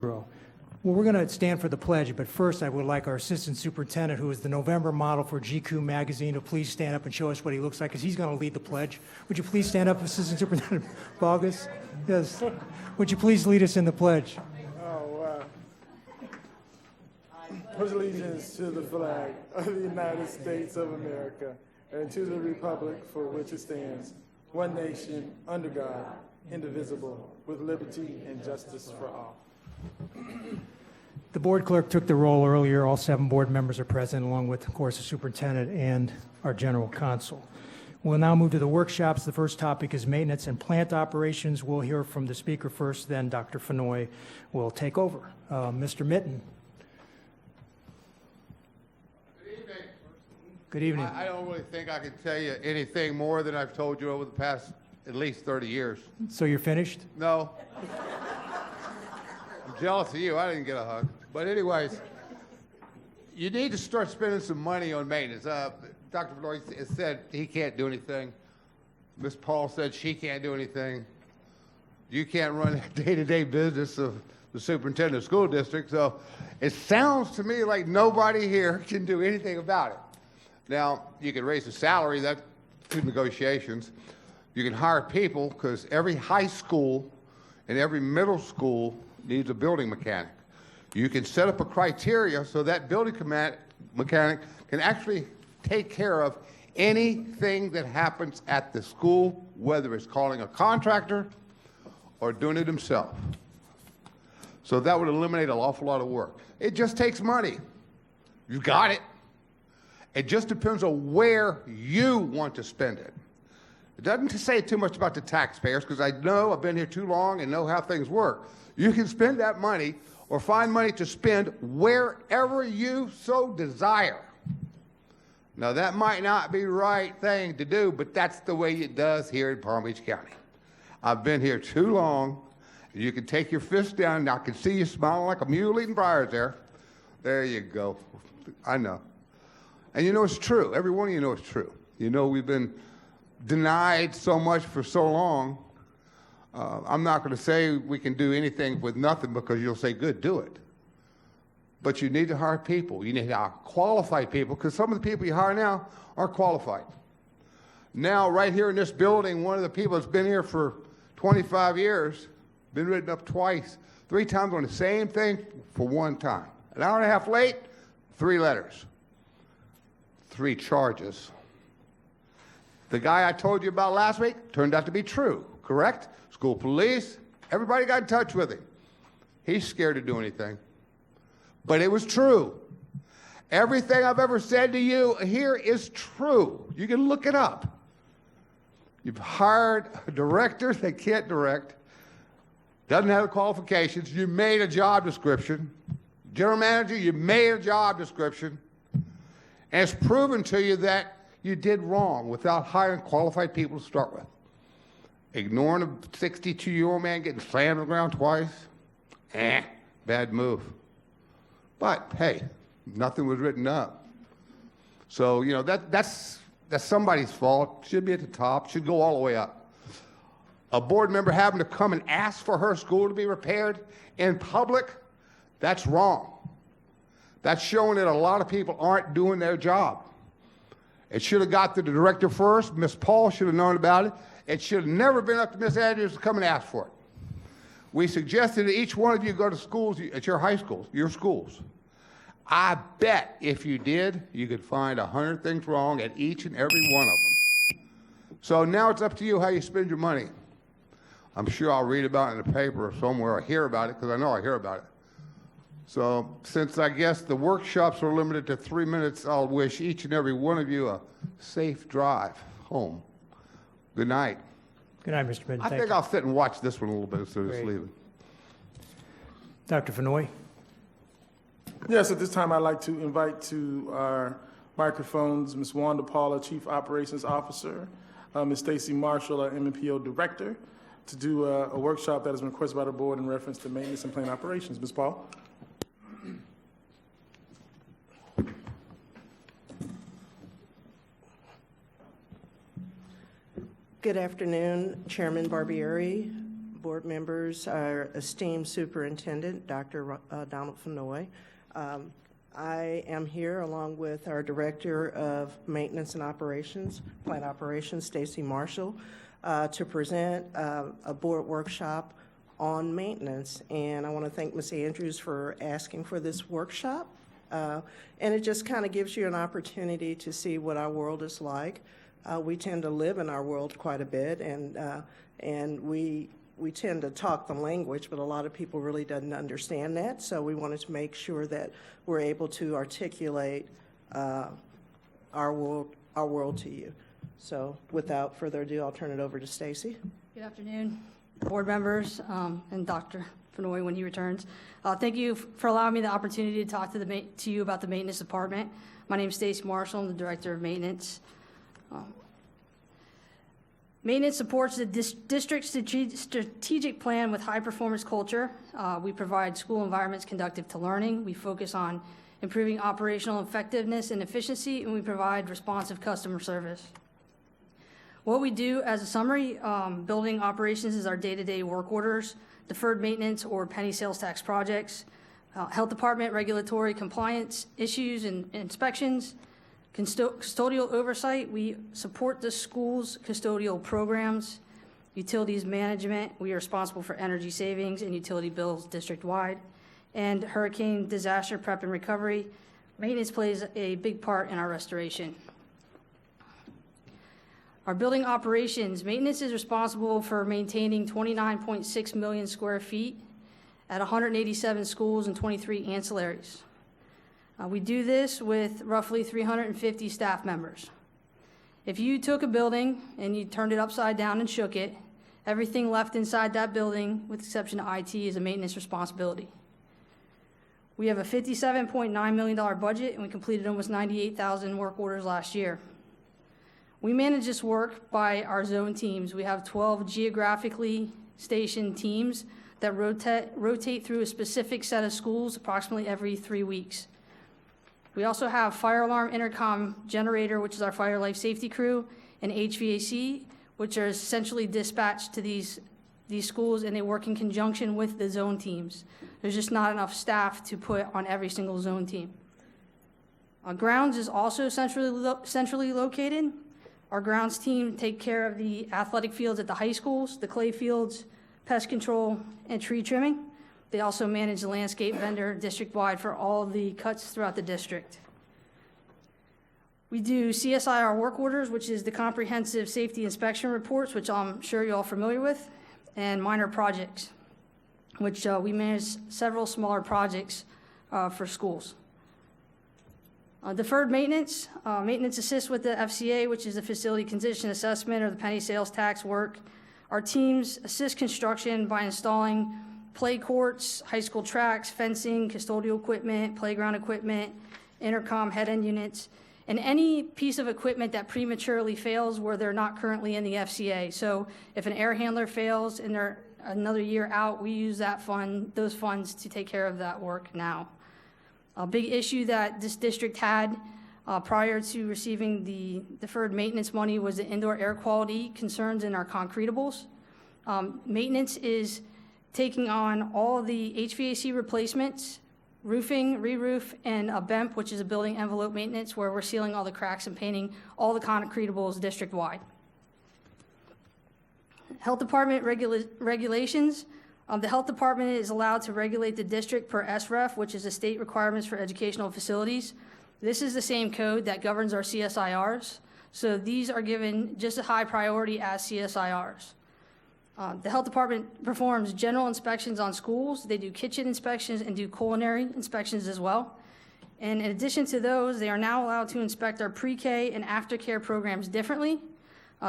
Well, we're going to stand for the pledge, but first I would like our assistant superintendent, who is the November model for GQ magazine, to please stand up and show us what he looks like, because he's going to lead the pledge. Would you please stand up, Assistant Superintendent Bogus? Yes. Would you please lead us in the pledge? Oh, wow. Pledge allegiance to the flag of the United States of America and to the republic for which it stands, one nation, under God, indivisible, with liberty and justice for all. The board clerk took the roll earlier. All 7 board members are present, along with, of course, the superintendent and our general counsel. We'll now move to the workshops. The first topic is maintenance and plant operations. We'll hear from the speaker first, then Dr. Fenoy will take over. Mr. Mitten. Good evening. Good evening. I don't really think I can tell you anything more than I've told you over the past at least 30 years. So you're finished? No. I'm jealous of you. I didn't get a hug. But anyways, you need to start spending some money on maintenance. Dr. Fenoy said he can't do anything. Ms. Paul said she can't do anything. You can't run the day-to-day business of the superintendent of school district. So it sounds to me like nobody here can do anything about it. Now, you can raise the salary. That's through negotiations. You can hire people, because every high school and every middle school needs a building mechanic. You can set up a criteria so that building mechanic can actually take care of anything that happens at the school, whether it's calling a contractor or doing it himself. So that would eliminate an awful lot of work. It just takes money. You got it. It just depends on where you want to spend it. It doesn't say too much about the taxpayers, because I know I've been here too long and know how things work. You can spend that money or find money to spend wherever you so desire. Now, that might not be the right thing to do, but that's the way it does here in Palm Beach County. I've been here too long. You can take your fist down, and I can see you smiling like a mule eating briars there. There you go. I know. And you know it's true. Every one of you know it's true. You know we've been denied so much for so long. I'm not going to say we can do anything with nothing, because you'll say, good, do it. But you need to hire people. You need to hire qualified people, because some of the people you hire now aren't qualified. Now, right here in this building, one of the people that's been here for 25 years, been written up twice, 3 times on the same thing for 1 time. An hour and a half late, 3 letters, 3 charges. The guy I told you about last week turned out to be true, correct? School police, everybody got in touch with him. He's scared to do anything. But it was true. Everything I've ever said to you here is true. You can look it up. You've hired a director that can't direct, doesn't have the qualifications. You made a job description. General manager, you made a job description. And it's proven to you that you did wrong without hiring qualified people to start with. Ignoring a 62-year-old man getting slammed on the ground twice, bad move. But hey, nothing was written up. So, you know, that's somebody's fault. Should be at the top, should go all the way up. A board member having to come and ask for her school to be repaired in public, that's wrong. That's showing that a lot of people aren't doing their job. It should have got to the director first. Ms. Paul should have known about it. It should have never been up to Ms. Andrews to come and ask for it. We suggested that each one of you go to schools at your high schools, your schools. I bet if you did, you could find 100 things wrong at each and every one of them. So now it's up to you how you spend your money. I'm sure I'll read about it in the paper or somewhere, or hear about it, because I know I hear about it. So since I guess the workshops are limited to 3 minutes, I'll wish each and every one of you a safe drive home. Good night. Good night, Mr. Mitten. I think I'll sit and watch this one a little bit instead of just leaving. Dr. Fenoy. Yes, at this time I'd like to invite to our microphones Ms. Wanda Paula, Chief Operations Officer, Ms. Stacy Marshall, our MPO Director, to do a workshop that has been requested by the board in reference to maintenance and plant operations. Ms. Paul. Good afternoon, Chairman Barbieri, board members, our esteemed superintendent, Dr. Donald Fenoy. I am here along with our Director of Maintenance and Operations, Plant Operations, Stacy Marshall, to present a board workshop on maintenance. And I want to thank Ms. Andrews for asking for this workshop. And it just kind of gives you an opportunity to see what our world is like. We tend to live in our world quite a bit, and we tend to talk the language, but a lot of people really doesn't understand that. So we wanted to make sure that we're able to articulate our world to you. So without further ado, I'll turn it over to Stacy. Good afternoon, board members, and Dr. Fenoy when he returns. Thank you for allowing me the opportunity to talk to you about the maintenance department. My name is Stacy Marshall. I'm the Director of Maintenance. Maintenance supports the district strategic plan with high-performance culture. We provide school environments conducive to learning. We focus on improving operational effectiveness and efficiency, and we provide responsive customer service. What we do as a summary, building operations is our day-to-day work orders, deferred maintenance or penny sales tax projects, health department regulatory compliance issues and inspections, custodial oversight. We support the school's custodial programs, utilities management. We are responsible for energy savings and utility bills district-wide, and hurricane disaster prep and recovery. Maintenance plays a big part in our restoration. Our building operations, maintenance is responsible for maintaining 29.6 million square feet at 187 schools and 23 ancillaries. We do this with roughly 350 staff members. If you took a building and you turned it upside down and shook it, everything left inside that building, with the exception of IT, is a maintenance responsibility. We have a $57.9 million budget, and we completed almost 98,000 work orders last year. We manage this work by our zone teams. We have 12 geographically stationed teams that rotate through a specific set of schools approximately every 3 weeks. We also have fire alarm intercom generator, which is our fire life safety crew, and HVAC, which are essentially dispatched to these schools, and they work in conjunction with the zone teams. There's just not enough staff to put on every single zone team. Grounds is also centrally located. Our grounds team take care of the athletic fields at the high schools, the clay fields, pest control, and tree trimming. They also manage the landscape vendor district-wide for all the cuts throughout the district. We do CSIR work orders, which is the comprehensive safety inspection reports, which I'm sure you're all familiar with, and minor projects, which we manage several smaller projects for schools. Deferred maintenance. Maintenance assists with the FCA, which is the facility condition assessment or the penny sales tax work. Our teams assist construction by installing play courts, high school tracks, fencing, custodial equipment, playground equipment, intercom head-end units, and any piece of equipment that prematurely fails where they're not currently in the FCA. So if an air handler fails and they're another year out, we use those funds to take care of that work now. A big issue that this district had prior to receiving the deferred maintenance money was the indoor air quality concerns in our concretables. Maintenance is taking on all of the HVAC replacements, roofing, re-roof, and a BEMP, which is a building envelope maintenance, where we're sealing all the cracks and painting all the concretables district-wide. Health department regulations. The health department is allowed to regulate the district per SREF, which is the state requirements for educational facilities. This is the same code that governs our CSIRs, so these are given just a high priority as CSIRs. The health department performs general inspections on schools. They do kitchen inspections and do culinary inspections as well. And in addition to those, they are now allowed to inspect our pre-K and aftercare programs differently.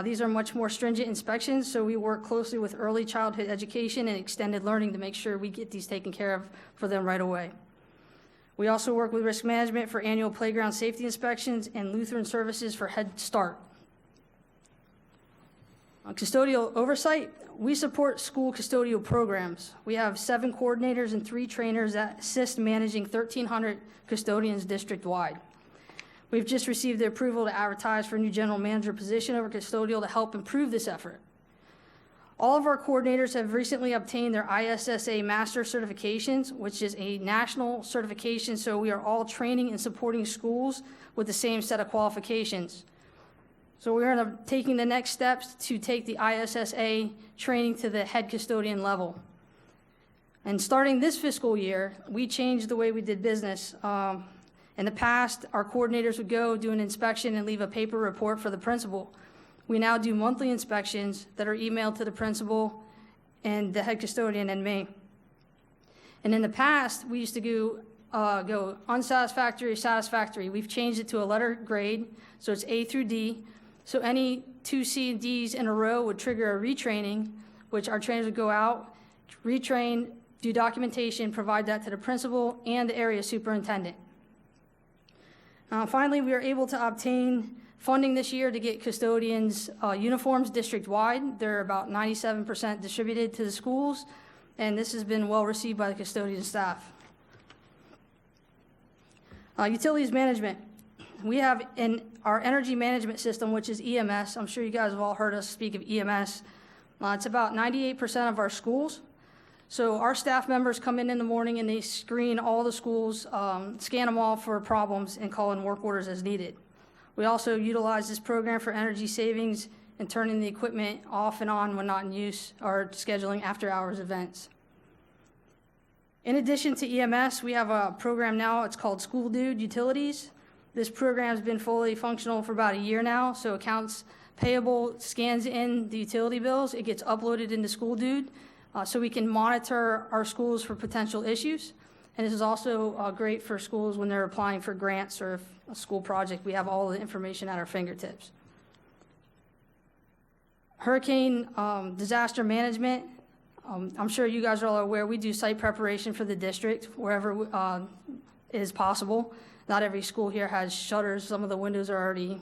These are much more stringent inspections, so we work closely with early childhood education and extended learning to make sure we get these taken care of for them right away. We also work with risk management for annual playground safety inspections and Lutheran services for Head Start. Custodial oversight. We support school custodial programs. We have 7 coordinators and 3 trainers that assist managing 1,300 custodians district-wide. We've just received the approval to advertise for a new general manager position over custodial to help improve this effort. All of our coordinators have recently obtained their ISSA master certifications, which is a national certification, so we are all training and supporting schools with the same set of qualifications. So we are taking the next steps to take the ISSA training to the head custodian level. And starting this fiscal year, we changed the way we did business. In the past, our coordinators would go do an inspection and leave a paper report for the principal. We now do monthly inspections that are emailed to the principal and the head custodian and me. And in the past, we used to go unsatisfactory, satisfactory. We've changed it to a letter grade, so it's A through D. So any 2 C and Ds in a row would trigger a retraining, which our trainers would go out, retrain, do documentation, provide that to the principal and the area superintendent. Finally, we were able to obtain funding this year to get custodians uniforms district-wide. They're about 97% distributed to the schools, and this has been well received by the custodian staff. Utilities management. We have in our energy management system, which is EMS. I'm sure you guys have all heard us speak of EMS. It's about 98% of our schools. So our staff members come in the morning and they screen all the schools, scan them all for problems, and call in work orders as needed. We also utilize this program for energy savings and turning the equipment off and on when not in use, or scheduling after-hours events. In addition to EMS, we have a program now, it's called School Dude Utilities. This program has been fully functional for about a year now, so accounts payable scans in the utility bills, it gets uploaded into School Dude, so we can monitor our schools for potential issues. And this is also great for schools when they're applying for grants or a school project. We have all the information at our fingertips. Hurricane disaster management. I'm sure you guys are all aware, we do site preparation for the district wherever is possible. Not every school here has shutters. Some of the windows are already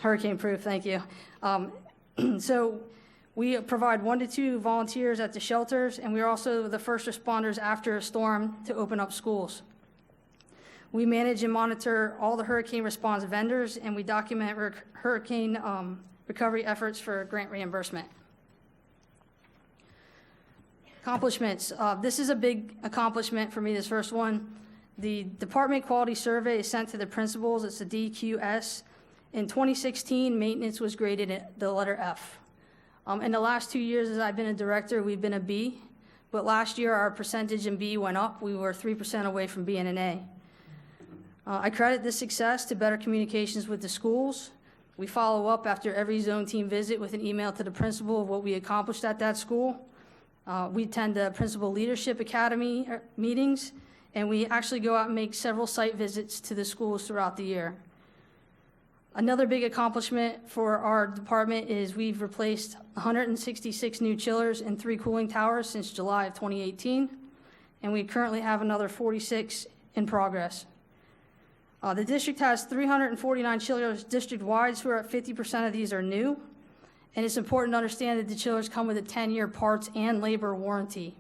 hurricane-proof, thank you. So we provide 1 to 2 volunteers at the shelters, and we are also the first responders after a storm to open up schools. We manage and monitor all the hurricane response vendors, and we document hurricane recovery efforts for grant reimbursement. Accomplishments. This is a big accomplishment for me, this first one. The Department Quality Survey is sent to the principals. It's the DQS. In 2016, maintenance was graded at the letter F. In the last 2 years as I've been a director, we've been a B, but last year our percentage in B went up. We were 3% away from being an A. I credit this success to better communications with the schools. We follow up after every zone team visit with an email to the principal of what we accomplished at that school. We attend the Principal Leadership Academy meetings, and we actually go out and make several site visits to the schools throughout the year. Another big accomplishment for our department is we've replaced 166 new chillers and 3 cooling towers since July of 2018, and we currently have another 46 in progress. The district has 349 chillers district-wide, so 50% of these are new, and it's important to understand that the chillers come with a 10-year parts and labor warranty.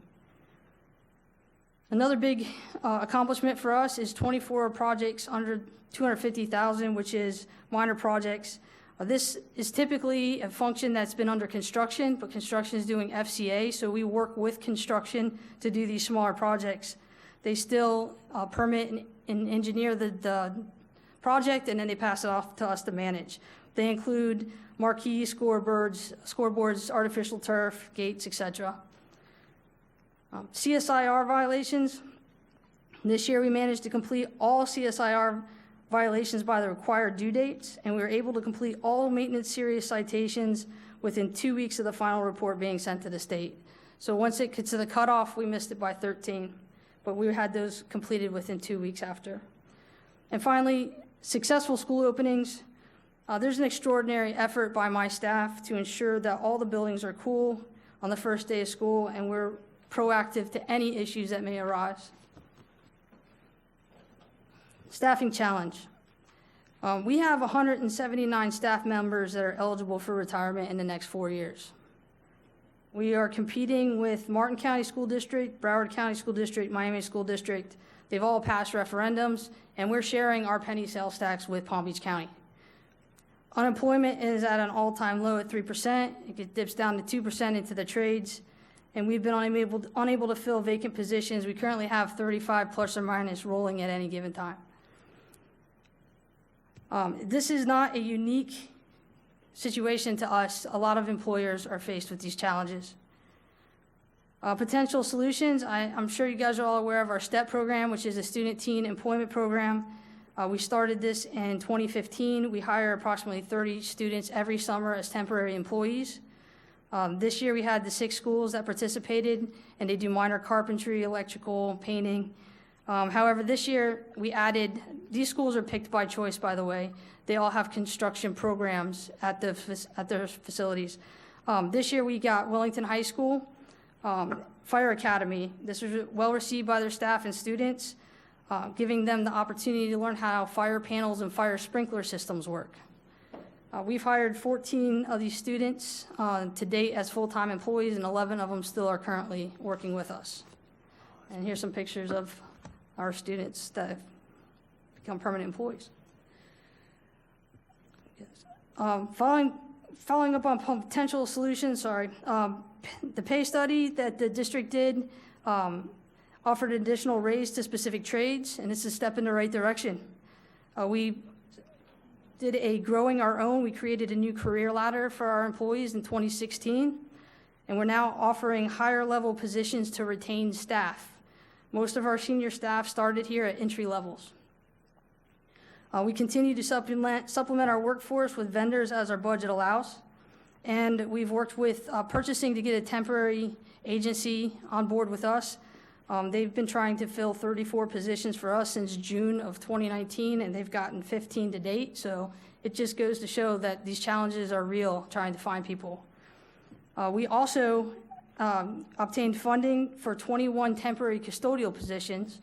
Another big accomplishment for us is 24 projects under $250,000, which is minor projects. This is typically a function that's been under construction, but construction is doing FCA, so we work with construction to do these smaller projects. They still permit and engineer the project, and then they pass it off to us to manage. They include marquees, scoreboards, artificial turf, gates, etc. CSIR violations. This year we managed to complete all CSIR violations by the required due dates, and we were able to complete all maintenance serious citations within 2 weeks of the final report being sent to the state. So once it gets to the cutoff, we missed it by 13, but we had those completed within 2 weeks after. And finally, successful school openings. There's an extraordinary effort by my staff to ensure that all the buildings are cool on the first day of school, and we're proactive to any issues that may arise. Staffing challenge. We have 179 staff members that are eligible for retirement in the next 4 years. We are competing with Martin County School District, Broward County School District, Miami School District. They've all passed referendums, and we're sharing our penny sales tax with Palm Beach County. Unemployment is at an all-time low at 3%. It dips down to 2% into the trades, and we've been unable to fill vacant positions. We currently have 35 plus or minus rolling at any given time. This is not a unique situation to us. A lot of employers are faced with these challenges. Potential solutions, I'm sure you guys are all aware of our STEP program, which is a student teen employment program. We started this in 2015. We hire approximately 30 students every summer as temporary employees. This year we had the 6 schools that participated, and they do minor carpentry, electrical, painting. However, this year we added, these schools are picked by choice, by the way. They all have construction programs at their facilities. This year we got Wellington High School, Fire Academy. This was well received by their staff and students, giving them the opportunity to learn how fire panels and fire sprinkler systems work. We've hired 14 of these students to date as full-time employees, and 11 of them still are currently working with us. And here's some pictures of our students that have become permanent employees. Yes. Following up on potential solutions, the pay study that the district did offered an additional raise to specific trades, and it's a step in the right direction. We did a growing our own. We created a new career ladder for our employees in 2016, and we're now offering higher level positions to retain staff. Most of our senior staff started here at entry levels. We continue to supplement our workforce with vendors as our budget allows, and we've worked with purchasing to get a temporary agency on board with us. They've been trying to fill 34 positions for us since June of 2019, and they've gotten 15 to date. So it just goes to show that these challenges are real, trying to find people. We also obtained funding for 21 temporary custodial positions,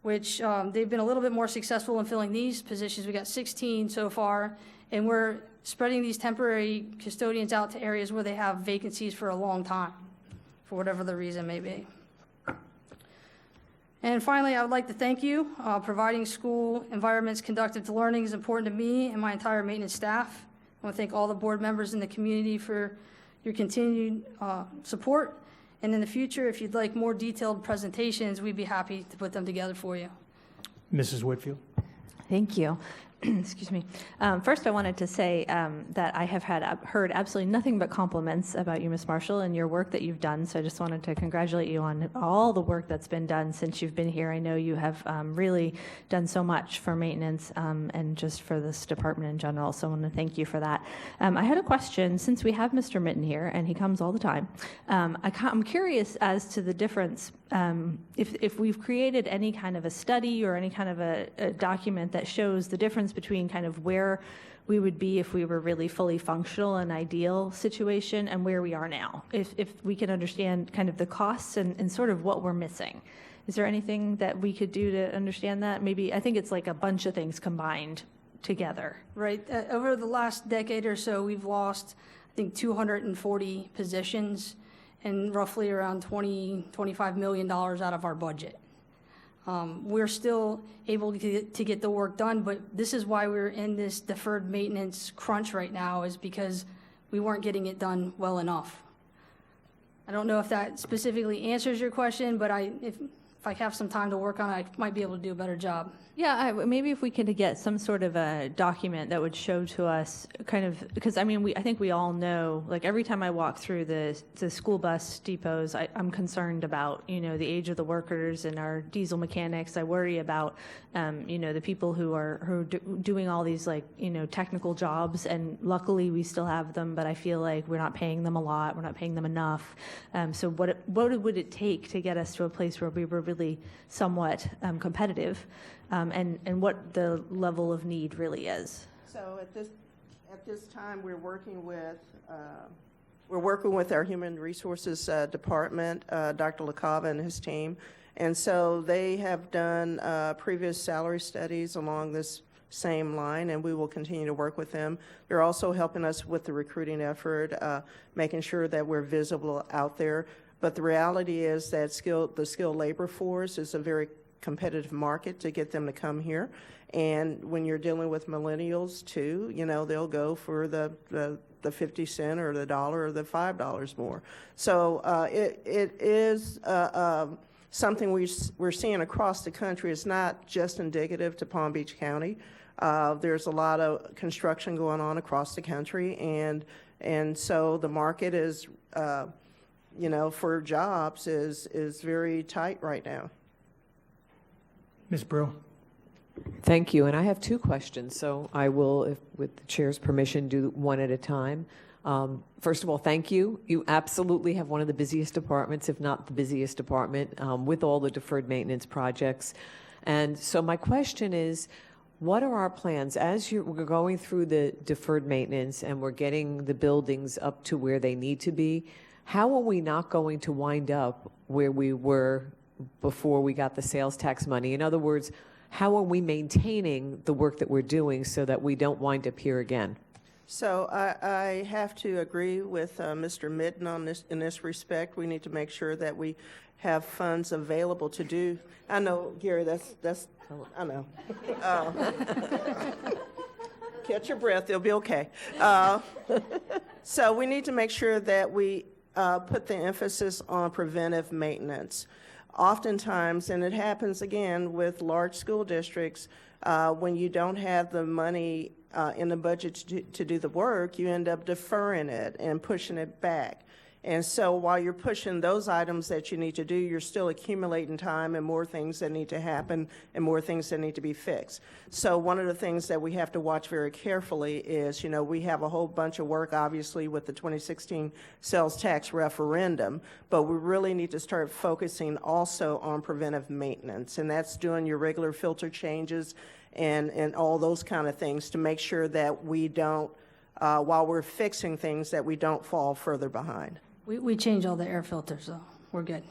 which they've been a little bit more successful in filling these positions. We got 16 so far, and we're spreading these temporary custodians out to areas where they have vacancies for a long time, for whatever the reason may be. And finally, I would like to thank you. Providing school environments conducive to learning is important to me and my entire maintenance staff. I want to thank all the board members in the community for your continued support. And in the future, if you'd like more detailed presentations, we'd be happy to put them together for you. Mrs. Whitfield. Thank you. Excuse me. First, I wanted to say that I have heard absolutely nothing but compliments about you, Ms. Marshall, and your work that you've done. So I just wanted to congratulate you on all the work that's been done since you've been here. I know you have really done so much for maintenance and just for this department in general. So I want to thank you for that. I had a question. Since we have Mr. Mitten here, and he comes all the time, I'm curious as to the difference. If we've created any kind of a study or any kind of a document that shows the difference between kind of where we would be if we were really fully functional and ideal situation and where we are now, if we can understand kind of the costs and sort of what we're missing. Is there anything that we could do to understand that? Maybe, I think it's like a bunch of things combined together. Right. Over the last decade or so, we've lost, I think, 240 positions and roughly around $25 million out of our budget. We're still able to get the work done, but this is why we're in this deferred maintenance crunch right now, is because we weren't getting it done well enough. I don't know if that specifically answers your question, but if I have some time to work on it, I might be able to do a better job. Yeah, maybe if we could get some sort of a document that would show to us kind of, because I mean, I think we all know, like every time I walk through the school bus depots, I'm concerned about, the age of the workers and our diesel mechanics. I worry about, the people who are doing all these technical jobs, and luckily we still have them, but I feel like we're not paying them a lot, we're not paying them enough. So what would it take to get us to a place where we were really somewhat competitive? And what the level of need really is. So at this time, we're working with our Human Resources Department, Dr. LaCava and his team, and so they have done previous salary studies along this same line, and we will continue to work with them. They're also helping us with the recruiting effort, making sure that we're visible out there. But the reality is that the skilled labor force is a very competitive market to get them to come here. And when you're dealing with millennials too, they'll go for the 50 cent or the dollar or the $5 more. So it is something we're seeing across the country. It's not just indicative to Palm Beach County. There's a lot of construction going on across the country, and so the market is, for jobs is very tight right now. Ms. Brew? Thank you, and I have two questions, so I will, if, with the chair's permission, do one at a time. First of all, thank you. You absolutely have one of the busiest departments, if not the busiest department, with all the deferred maintenance projects. And so my question is, what are our plans as we're going through the deferred maintenance and we're getting the buildings up to where they need to be? How are we not going to wind up where we were before we got the sales tax money? In other words, how are we maintaining the work that we're doing so that we don't wind up here again? So I have to agree with Mr. Mitten on this. In this respect, we need to make sure that we have funds available to do. I know, Gary. That's. I know. Catch your breath. It'll be okay. So we need to make sure that we put the emphasis on preventive maintenance. Oftentimes, and it happens again with large school districts, when you don't have the money in the budget to do the work, you end up deferring it and pushing it back. And so while you're pushing those items that you need to do, you're still accumulating time and more things that need to happen and more things that need to be fixed. So one of the things that we have to watch very carefully is, we have a whole bunch of work, obviously, with the 2016 sales tax referendum, but we really need to start focusing also on preventive maintenance, and that's doing your regular filter changes and all those kind of things to make sure that we don't, while we're fixing things, that we don't fall further behind. We change all the air filters, so we're good.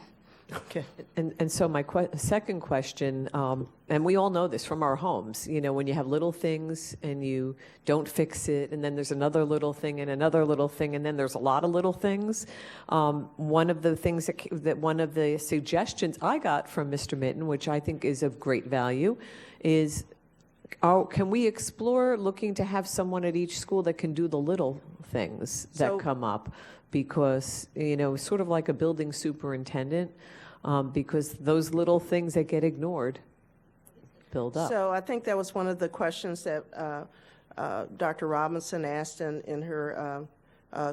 Okay. And so my second question, and we all know this from our homes, when you have little things and you don't fix it, and then there's another little thing and another little thing, and then there's a lot of little things. One of the things that one of the suggestions I got from Mr. Mitten, which I think is of great value, is can we explore looking to have someone at each school that can do the little things that come up? Because, sort of like a building superintendent, because those little things that get ignored build up. So I think that was one of the questions that Dr. Robinson asked in her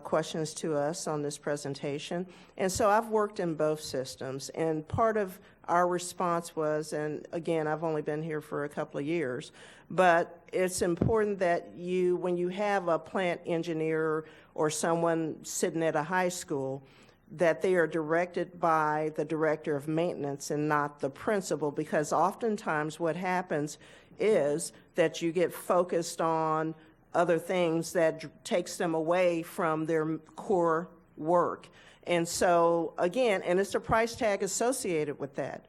questions to us on this presentation. And so I've worked in both systems, and part of our response was, and again, I've only been here for a couple of years, but it's important that when you have a plant engineer or someone sitting at a high school, that they are directed by the director of maintenance and not the principal, because oftentimes what happens is that you get focused on other things that takes them away from their core work. And so, again, and it's a price tag associated with that.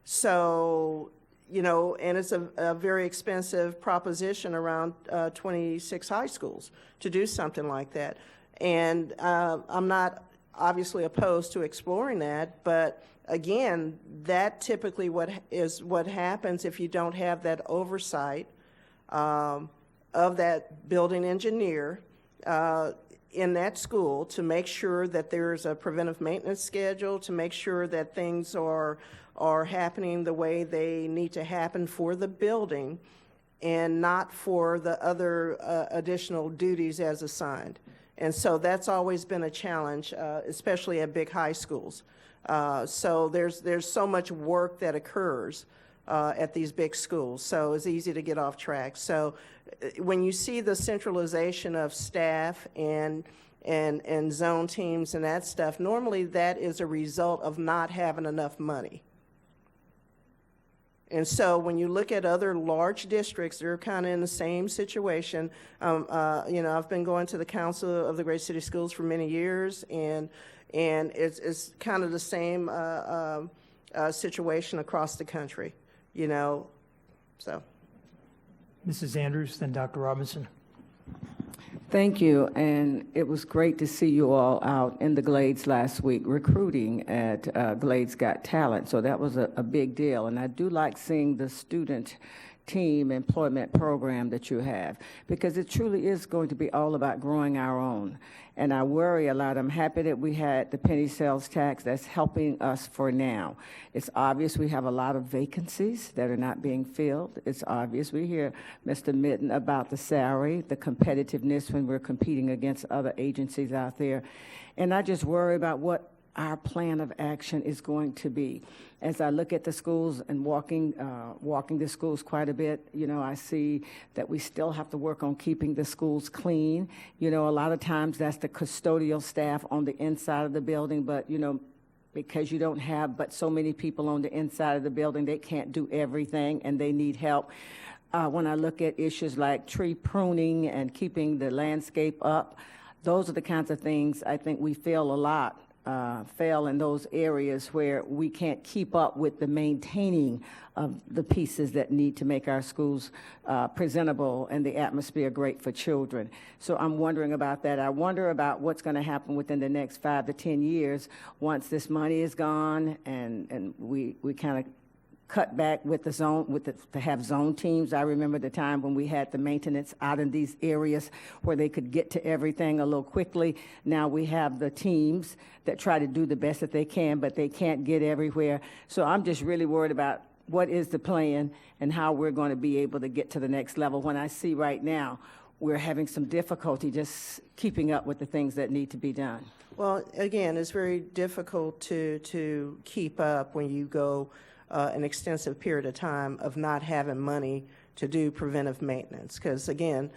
So, and it's a very expensive proposition around 26 high schools to do something like that. And I'm not obviously opposed to exploring that, but again, that typically what happens if you don't have that oversight of that building engineer in that school to make sure that there's a preventive maintenance schedule, to make sure that things are happening the way they need to happen for the building and not for the other additional duties as assigned. And so that's always been a challenge, especially at big high schools. So there's so much work that occurs at these big schools, so it's easy to get off track. So when you see the centralization of staff and zone teams and that stuff, normally that is a result of not having enough money. And so when you look at other large districts, they're kind of in the same situation. I've been going to the Council of the Great City Schools for many years, and it's kind of the same situation across the country, so. Mrs. Andrews, then Dr. Robinson. Thank you, and it was great to see you all out in the Glades last week recruiting at Glades Got Talent, so that was a big deal. And I do like seeing the student team employment program that you have, because it truly is going to be all about growing our own. And I worry a lot. I'm happy that we had the penny sales tax. That's helping us for now. It's obvious we have a lot of vacancies that are not being filled. It's obvious. We hear Mr. Mitten about the salary, the competitiveness when we're competing against other agencies out there. And I just worry about what our plan of action is going to be. As I look at the schools and walking the schools quite a bit, you know, I see that we still have to work on keeping the schools clean. You know, a lot of times that's the custodial staff on the inside of the building, but, you know, because you don't have but so many people on the inside of the building, they can't do everything and they need help. When I look at issues like tree pruning and keeping the landscape up, those are the kinds of things I think we fail a lot. Fail in those areas where we can't keep up with the maintaining of the pieces that need to make our schools presentable and the atmosphere great for children. So I'm wondering about that. I wonder about what's going to happen within the next 5 to 10 years once this money is gone and we kind of cut back with the zone, to have zone teams. I remember the time when we had the maintenance out in these areas where they could get to everything a little quickly. Now we have the teams that try to do the best that they can, but they can't get everywhere. So I'm just really worried about what is the plan and how we're going to be able to get to the next level when I see right now we're having some difficulty just keeping up with the things that need to be done. Well, again, it's very difficult to keep up when you go an extensive period of time of not having money to do preventive maintenance. Because again,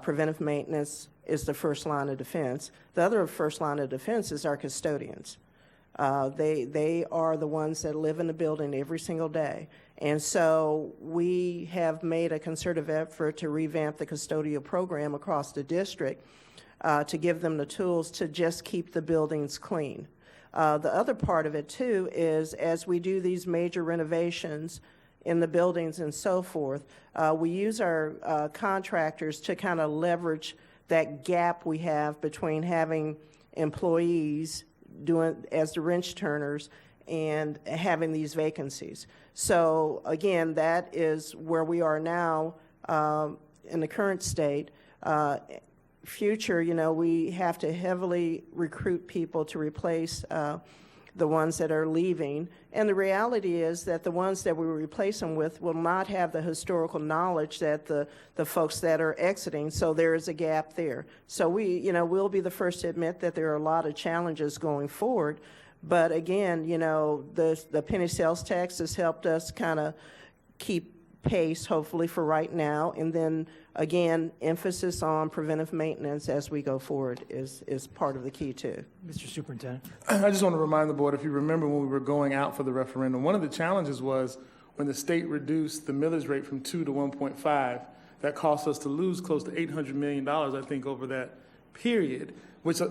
preventive maintenance is the first line of defense. The other first line of defense is our custodians. They are the ones that live in the building every single day. And so we have made a concerted effort to revamp the custodial program across the district to give them the tools to just keep the buildings clean. The other part of it, too, is as we do these major renovations in the buildings and so forth, we use our contractors to kind of leverage that gap we have between having employees doing as the wrench turners and having these vacancies. So, again, that is where we are now in the current state. Future, you know, we have to heavily recruit people to replace the ones that are leaving. And the reality is that the ones that we replace them with will not have the historical knowledge that the folks that are exiting, so there is a gap there. So we'll be the first to admit that there are a lot of challenges going forward. But again, you know, the penny sales tax has helped us kind of keep pace, hopefully, for right now. And then, again, emphasis on preventive maintenance as we go forward is part of the key, too. Mr. Superintendent. I just want to remind the board, if you remember when we were going out for the referendum, one of the challenges was when the state reduced the millage rate from 2 to 1.5, that cost us to lose close to $800 million, I think, over that period, which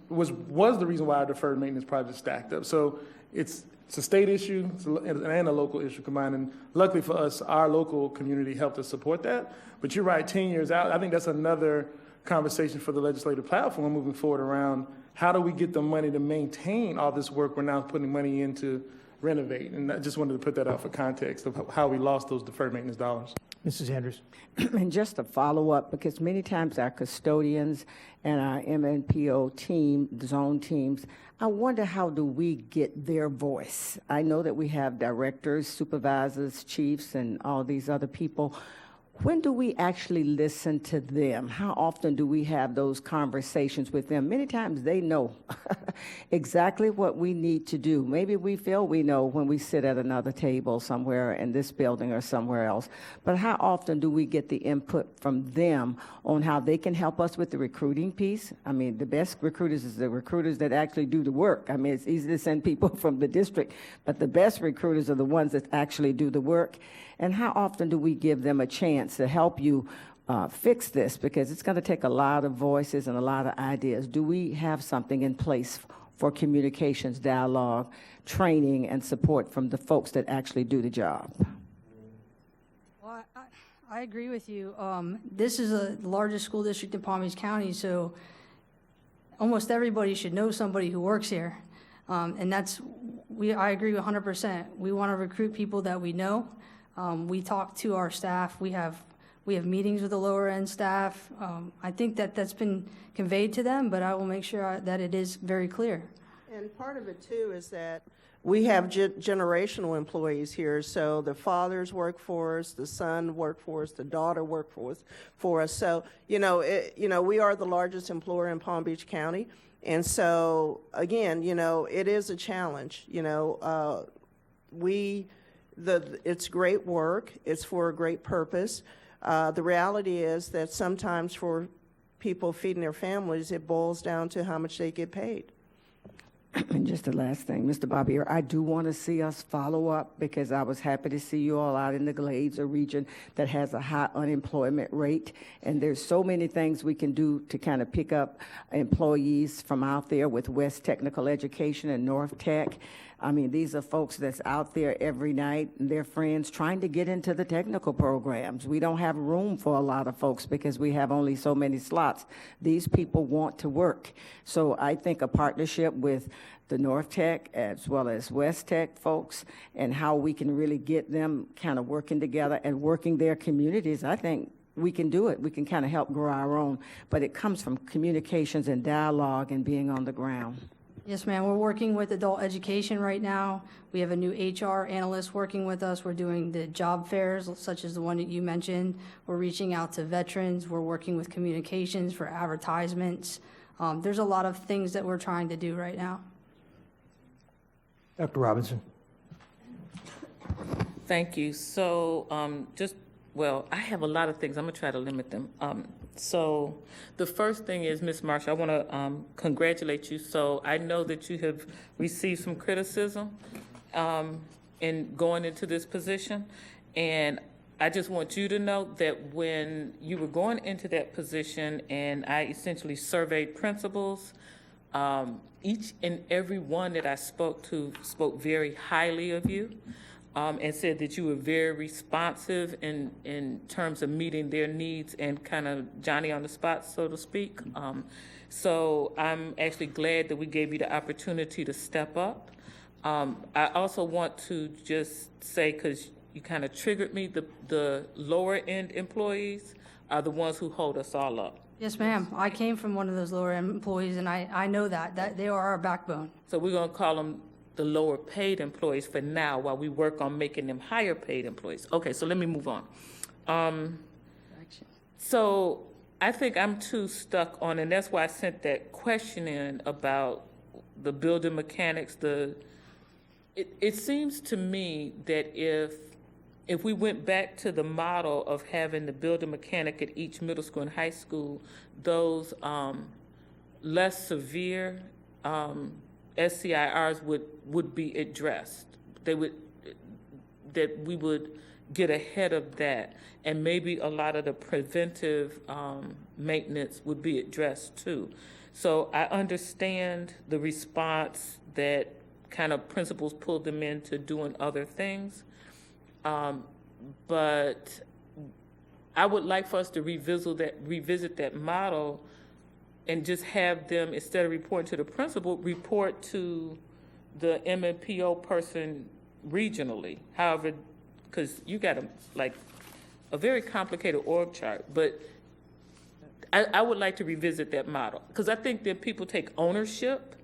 was the reason why our deferred maintenance project stacked up. So it's a state issue and a local issue combined, and luckily for us, our local community helped us support that. But you're right, 10 years out, I think that's another conversation for the legislative platform moving forward around how do we get the money to maintain all this work we're now putting money in to renovate. And I just wanted to put that out for context of how we lost those deferred maintenance dollars. Mrs. Andrews. And just to follow up, because many times our custodians and our MNPO team, zone teams, I wonder how do we get their voice? I know that we have directors, supervisors, chiefs, and all these other people. When do we actually listen to them? How often do we have those conversations with them? Many times they know exactly what we need to do. Maybe we feel we know when we sit at another table somewhere in this building or somewhere else. But how often do we get the input from them on how they can help us with the recruiting piece? I mean, the best recruiters is the recruiters that actually do the work. I mean, it's easy to send people from the district, but the best recruiters are the ones that actually do the work. And how often do we give them a chance to help you fix this? Because it's going to take a lot of voices and a lot of ideas. Do we have something in place for communications, dialogue, training, and support from the folks that actually do the job? Well, I agree with you. This is the largest school district in Palm Beach County, so almost everybody should know somebody who works here. And I agree 100%. We want to recruit people that we know. We talk to our staff. We have meetings with the lower end staff. I think that's been conveyed to them, but I will make sure that it is very clear. And part of it too is that we have generational employees here, so the fathers work for us, the son work for us, the daughter work for us. So we are the largest employer in Palm Beach County, and so again, it is a challenge. It's great work. It's for a great purpose. The reality is that sometimes for people feeding their families, it boils down to how much they get paid. And just the last thing, Mr. Bobbier, I do want to see us follow up because I was happy to see you all out in the Glades, a region that has a high unemployment rate. And there's so many things we can do to kind of pick up employees from out there with West Technical Education and North Tech. I mean, these are folks that's out there every night and their friends trying to get into the technical programs. We don't have room for a lot of folks because we have only so many slots. These people want to work. So I think a partnership with the North Tech as well as West Tech folks and how we can really get them kind of working together and working their communities, I think we can do it. We can kind of help grow our own. But it comes from communications and dialogue and being on the ground. Yes, ma'am. We're working with adult education right now. We have a new HR analyst working with us. We're doing the job fairs, such as the one that you mentioned. We're reaching out to veterans. We're working with communications for advertisements. There's a lot of things that we're trying to do right now. Dr. Robinson. Thank you. So I have a lot of things. I'm going to try to limit them. So the first thing is, Ms. Marshall, I want to congratulate you. So I know that you have received some criticism in going into this position. And I just want you to know that when you were going into that position and I essentially surveyed principals, each and every one that I spoke to spoke very highly of you. And said that you were very responsive in terms of meeting their needs and kind of Johnny on the spot, so to speak. So I'm actually glad that we gave you the opportunity to step up. I also want to just say, because you kind of triggered me, the lower end employees are the ones who hold us all up. Yes, ma'am. I came from one of those lower end employees, and I know that they are our backbone. So we're going to call them the lower paid employees for now while we work on making them higher paid employees. Okay, so let me move on. So I think I'm too stuck on, and that's why I sent that question in about the building mechanics. It seems to me that if we went back to the model of having the building mechanic at each middle school and high school, those less severe SCIRs would be addressed. That we would get ahead of that, and maybe a lot of the preventive maintenance would be addressed too. So I understand the response that kind of principals pulled them into doing other things, but I would like for us to revisit that model and just have them, instead of reporting to the principal, report to the MNPO person regionally. However, because you got a very complicated org chart, but I would like to revisit that model, because I think that people take ownership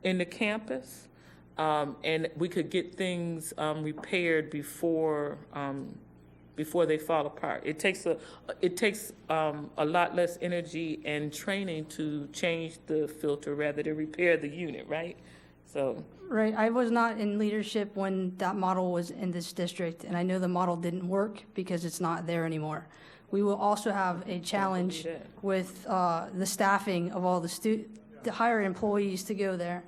in the campus, and we could get things repaired before they fall apart. It takes a lot less energy and training to change the filter rather than repair the unit, right? So. Right. I was not in leadership when that model was in this district, and I know the model didn't work because it's not there anymore. We will also have a challenge with the staffing of all the hire employees to go there.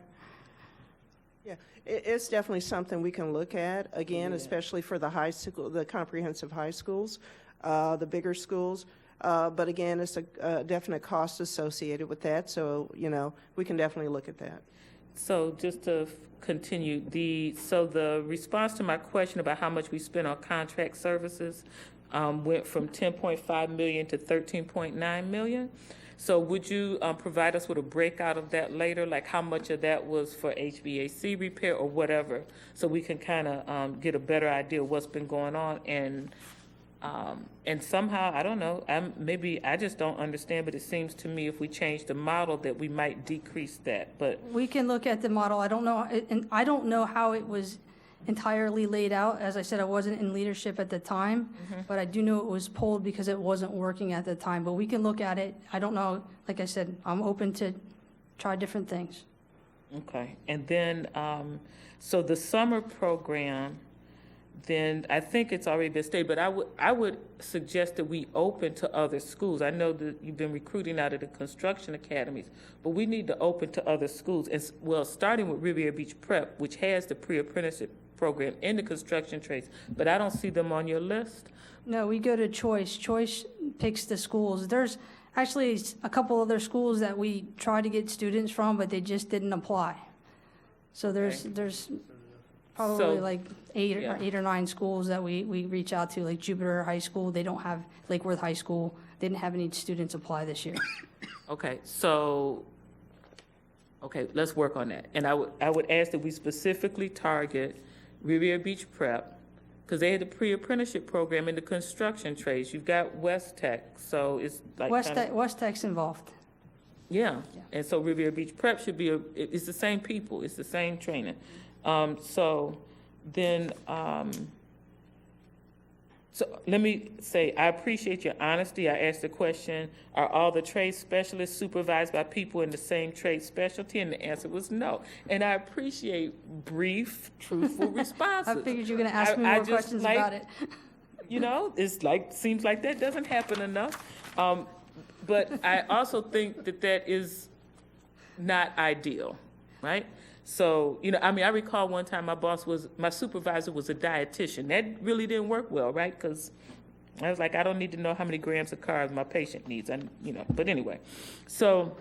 Yeah, it's definitely something we can look at, again, especially for the high school, the comprehensive high schools, the bigger schools. But again, it's a definite cost associated with that, so, we can definitely look at that. So just to continue, so the response to my question about how much we spent on contract services went from 10.5 million to 13.9 million. So would you provide us with a breakout of that later, like how much of that was for HVAC repair or whatever, so we can kind of get a better idea of what's been going on? And somehow, I don't know, maybe I just don't understand, but it seems to me if we change the model that we might decrease that, but. We can look at the model. I don't know, and I don't know how it was entirely laid out. As I said, I wasn't in leadership at the time, but I do know it was pulled because it wasn't working at the time. But we can look at it. I don't know. Like I said, I'm open to try different things. Okay, and then, so the summer program, then I think it's already been stated, but I would suggest that we open to other schools. I know that you've been recruiting out of the construction academies, but we need to open to other schools. And well, starting with Riviera Beach Prep, which has the pre-apprenticeship program in the construction trades, but I don't see them on your list. No, we go to Choice. Choice picks the schools. There's actually a couple other schools that we try to get students from, but they just didn't apply. So there's probably like eight or nine schools that we reach out to, like Jupiter High School. They don't have Lake Worth High School. They didn't have any students apply this year. Okay, so, let's work on that. And I would ask that we specifically target Riviera Beach Prep, because they had the pre-apprenticeship program in the construction trades. You've got West Tech, so it's like West Tech's involved. Yeah, and so Riviera Beach Prep should be it's the same people, it's the same training. So then, so let me say, I appreciate your honesty. I asked the question, are all the trade specialists supervised by people in the same trade specialty? And the answer was no. And I appreciate brief, truthful responses. I figured you were going to ask me more questions about it. You know, seems like that doesn't happen enough. But I also think that is not ideal, right? So, I recall one time my supervisor was a dietitian. That really didn't work well, right? Because I was like, I don't need to know how many grams of carbs my patient needs, but anyway. So,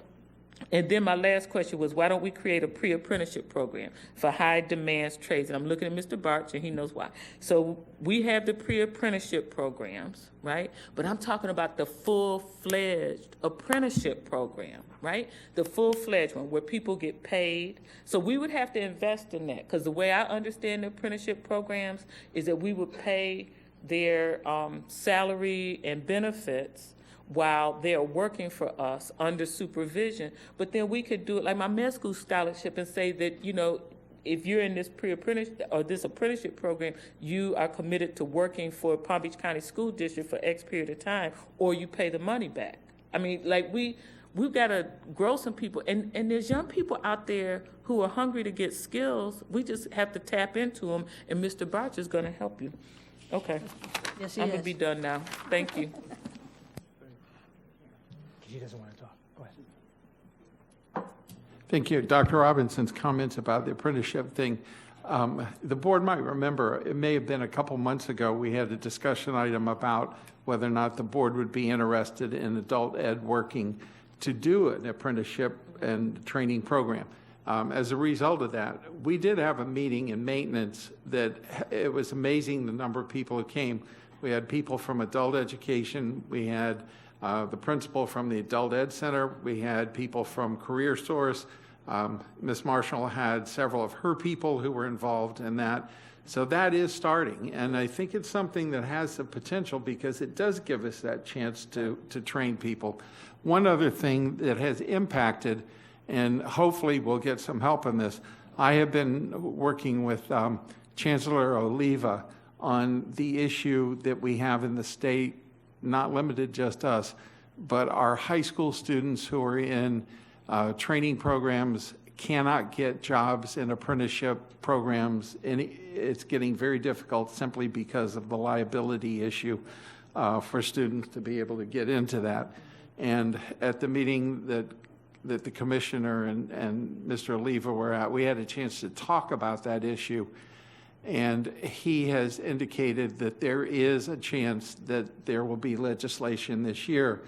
and then my last question was, why don't we create a pre-apprenticeship program for high demands trades? And I'm looking at Mr. Barch, and he knows why. So we have the pre-apprenticeship programs, right? But I'm talking about the full-fledged apprenticeship program, right? The full-fledged one where people get paid. So we would have to invest in that, because the way I understand the apprenticeship programs is that we would pay their salary and benefits while they're working for us under supervision. But then we could do it like my med school scholarship and say that, if you're in this pre-apprenticeship or this apprenticeship program, you are committed to working for Palm Beach County School District for X period of time, or you pay the money back. We've got to grow some people, and there's young people out there who are hungry to get skills. We just have to tap into them, and Mr. Barch is going to help you. Okay. Yes, he I'm is. going to be done now. Thank you. He doesn't want to talk. Go ahead. Thank you. Dr. Robinson's comments about the apprenticeship thing. The board might remember, it may have been a couple months ago, we had a discussion item about whether or not the board would be interested in adult ed working to do an apprenticeship and training program. As a result of that, we did have a meeting in maintenance that it was amazing the number of people who came. We had people from adult education. We had the principal from the Adult Ed Center. We had people from Career Source. Ms. Marshall had several of her people who were involved in that. So that is starting, and I think it's something that has the potential because it does give us that chance to train people. One other thing that has impacted, and hopefully we'll get some help in this, I have been working with Chancellor Oliva on the issue that we have in the state, not limited just us, but our high school students who are in training programs cannot get jobs in apprenticeship programs, and it's getting very difficult simply because of the liability issue for students to be able to get into that. And at the meeting that the commissioner and Mr. Oliva were at, we had a chance to talk about that issue. And he has indicated that there is a chance that there will be legislation this year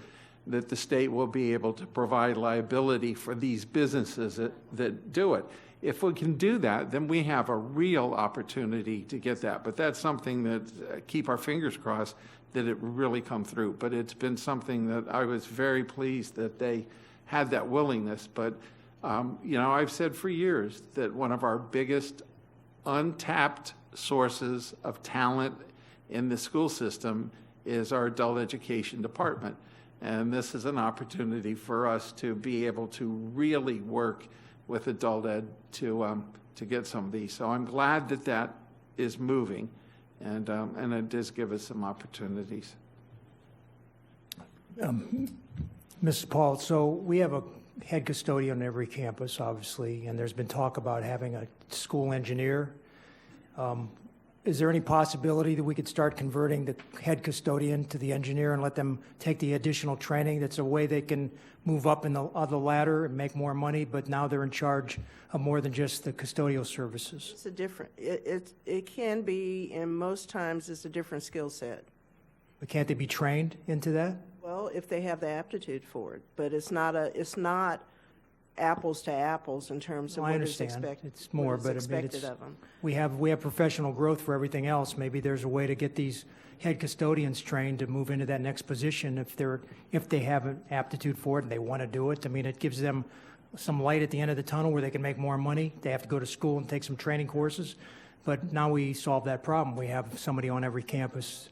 that the state will be able to provide liability for these businesses that do it. if we can do that, then we have a real opportunity to get that. But that's something that, keep our fingers crossed, that it really come through. But it's been something that I was very pleased that they had that willingness. But, I've said for years that one of our biggest untapped sources of talent in the school system is our adult education department. And this is an opportunity for us to be able to really work with adult ed to get some of these. So I'm glad that that is moving, and it does give us some opportunities. Mrs. Paul, so we have a head custodian on every campus, obviously, and there's been talk about having a school engineer. Is there any possibility that we could start converting the head custodian to the engineer and let them take the additional training? That's a way they can move up in the ladder and make more money, but now they're in charge of more than just the custodial services. It's a different, it can be, and most times it's a different skill set. But can't they be trained into that? Well, if they have the aptitude for it, but it's not apples to apples in terms of I what is understand. expected. It's more, what is but I mean, expected of them. we have professional growth for everything else. Maybe there's a way to get these head custodians trained to move into that next position if they have an aptitude for it and they want to do it. I mean, it gives them some light at the end of the tunnel where they can make more money. They have to go to school and take some training courses, but now we solve that problem. We have somebody on every campus.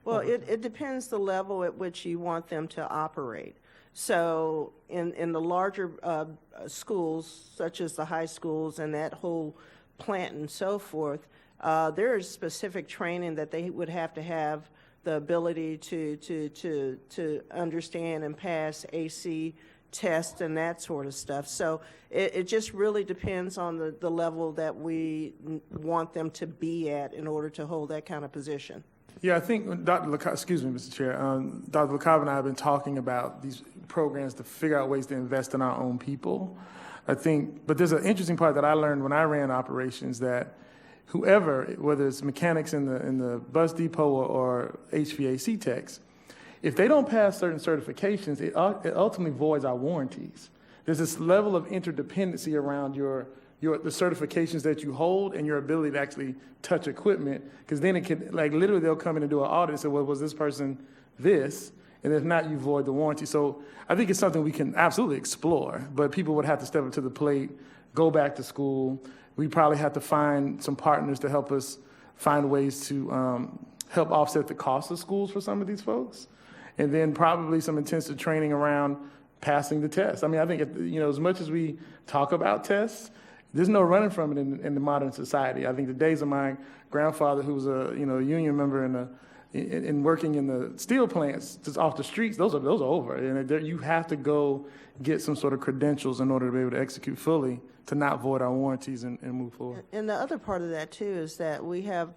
Well, it depends the level at which you want them to operate. So in the larger schools, such as the high schools and that whole plant and so forth, there is specific training that they would have the ability to understand and pass AC tests and that sort of stuff. So it just really depends on the level that we want them to be at in order to hold that kind of position. Yeah, I think excuse me, Mr. Chair. Dr. LaCava and I have been talking about these programs to figure out ways to invest in our own people. I think, but there's an interesting part that I learned when I ran operations that whoever, whether it's mechanics in the bus depot or HVAC techs, if they don't pass certain certifications, it ultimately voids our warranties. There's this level of interdependency around the certifications that you hold and your ability to actually touch equipment, because then it can, like, literally they'll come in and do an audit and say, well, was this person this? And if not, you void the warranty. So I think it's something we can absolutely explore, but people would have to step up to the plate, go back to school. We probably have to find some partners to help us find ways to help offset the cost of schools for some of these folks. And then probably some intensive training around passing the test. I mean, I think, as much as we talk about tests, there's no running from it in the modern society. I think the days of my grandfather, who was a union member in working in the steel plants just off the streets, those are over. And you have to go get some sort of credentials in order to be able to execute fully to not void our warranties and move forward. And the other part of that too is that we have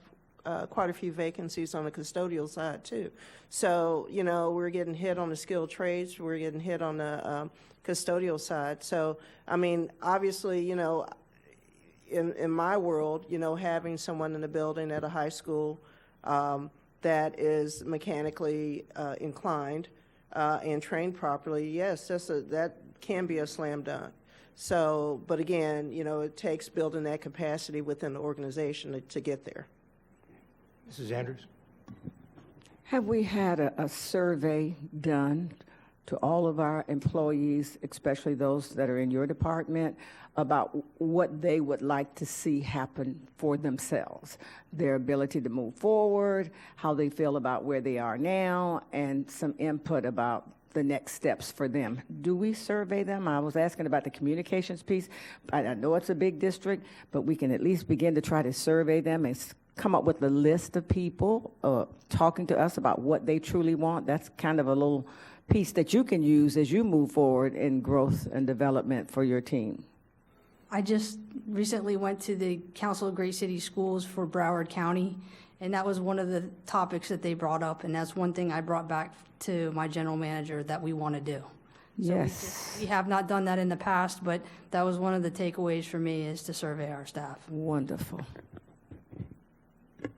quite a few vacancies on the custodial side too. So we're getting hit on the skilled trades, we're getting hit on the custodial side. So I mean, obviously, in my world, having someone in the building at a high school that is mechanically inclined and trained properly, yes, that can be a slam dunk. So, but again, it takes building that capacity within the organization to get there. Mrs. Andrews? Have we had a survey done to all of our employees, especially those that are in your department, about what they would like to see happen for themselves, their ability to move forward, how they feel about where they are now, and some input about the next steps for them? Do we survey them? I was asking about the communications piece. I know it's a big district, but we can at least begin to try to survey them and come up with a list of people talking to us about what they truly want. That's kind of a little piece that you can use as you move forward in growth and development for your team. I just recently went to the Council of Great City Schools for Broward County, and that was one of the topics that they brought up, and that's one thing I brought back to my general manager that we want to do. So Yes. we have not done that in the past, but that was one of the takeaways for me, is to survey our staff. Wonderful. I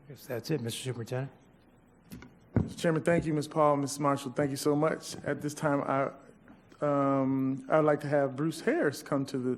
guess that's it, Mr. Superintendent. Mr. Chairman, thank you, Ms. Paul, Ms. Marshall. Thank you so much. At this time, I'd like to have Bruce Harris come to the